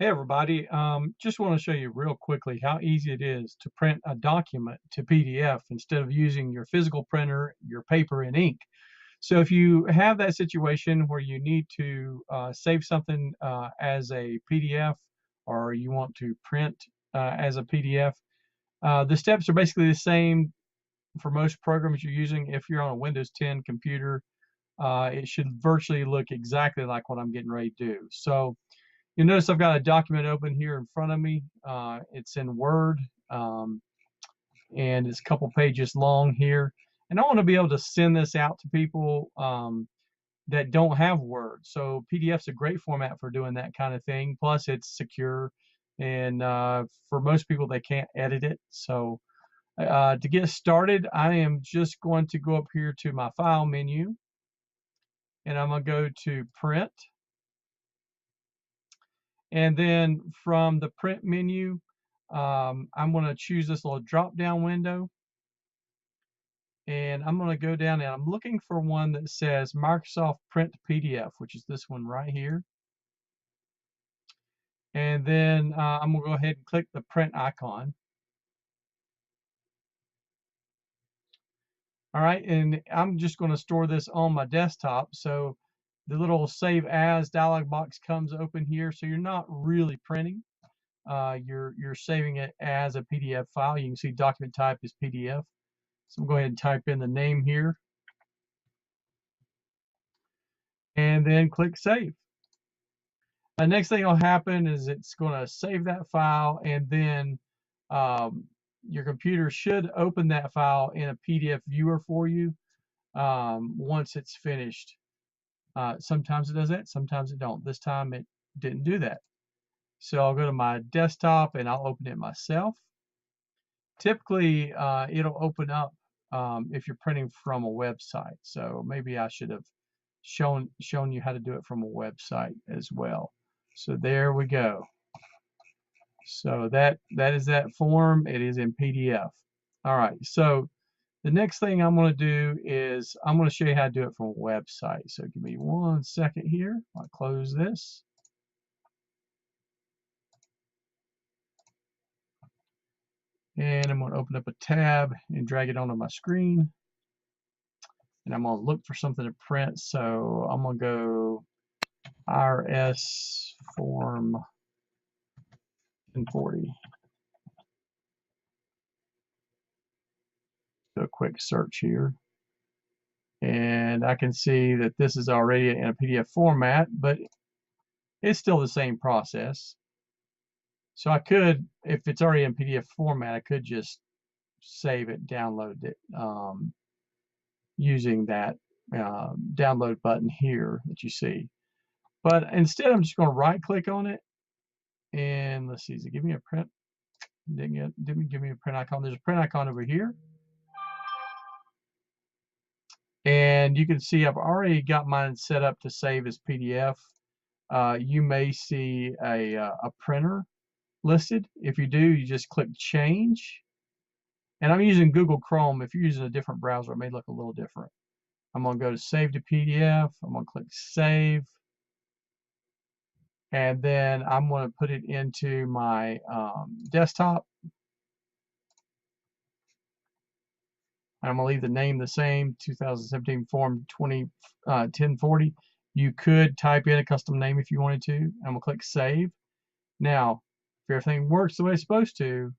Hey everybody, just want to show you real quickly how easy it is to print a document to PDF instead of using your physical printer, your paper and ink. So if you have that situation where you need to save something as a PDF or you want to print as a PDF, the steps are basically the same for most programs you're using. If you're on a Windows 10 computer, it should virtually look exactly like what I'm getting ready to do. So you'll notice I've got a document open here in front of me. It's in Word, and it's a couple pages long here. And I want to be able to send this out to people that don't have Word. So PDF's a great format for doing that kind of thing. Plus, it's secure, and for most people, they can't edit it. So to get started, I am just going to go up here to my File menu, and I'm going to go to Print. And then from the print menu, I'm going to choose this little drop down window. And I'm going to go down and I'm looking for one that says Microsoft Print PDF, which is this one right here. And then I'm going to go ahead and click the print icon. All right, and I'm just going to store this on my desktop. So the little Save As dialog box comes open here. So you're not really printing. You're saving it as a PDF file. You can see document type is PDF. So I'm going to go ahead and type in the name here and then click Save. The next thing will happen is it's going to save that file, and then your computer should open that file in a PDF viewer for you once it's finished. Sometimes it does that, sometimes it don't. This time it didn't do that. So I'll go to my desktop and I'll open it myself. Typically, it'll open up if you're printing from a website. So maybe I should have shown you how to do it from a website as well. So there we go. So that is that form. It is in PDF. All right. So the next thing I'm going to do is I'm going to show you how to do it from a website. So give me 1 second here. I'll close this. And I'm going to open up a tab and drag it onto my screen. And I'm going to look for something to print. So I'm going to go IRS form 1040. Do a quick search here. And I can see that this is already in a PDF format, but it's still the same process. So I could, if it's already in PDF format, I could just save it, download it using that download button here that you see. But instead, I'm just going to right click on it. And let's see, does it give me a print? Didn't give me a print icon. There's a print icon over here. And you can see I've already got mine set up to save as PDF. You may see a printer listed. If you do, you just click change. And I'm using Google Chrome. If you're using a different browser, it may look a little different. I'm going to go to Save to PDF. I'm going to click Save. And then I'm going to put it into my desktop. I'm going to leave the name the same, 2017 Form 1040. You could type in a custom name if you wanted to. I'm going to click Save. Now, if everything works the way it's supposed to,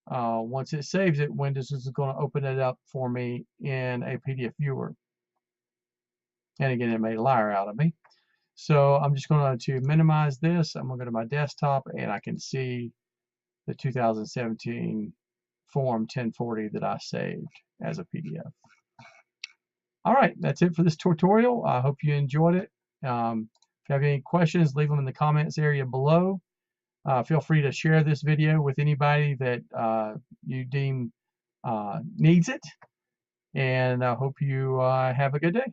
once it saves it, Windows is going to open it up for me in a PDF viewer. And again, it made a liar out of me. So I'm just going to minimize this. I'm going to go to my desktop, and I can see the 2017 Form 1040 that I saved as a PDF. All right, that's it for this tutorial. I hope you enjoyed it. If you have any questions, leave them in the comments area below. Feel free to share this video with anybody that you deem needs it. And I hope you have a good day.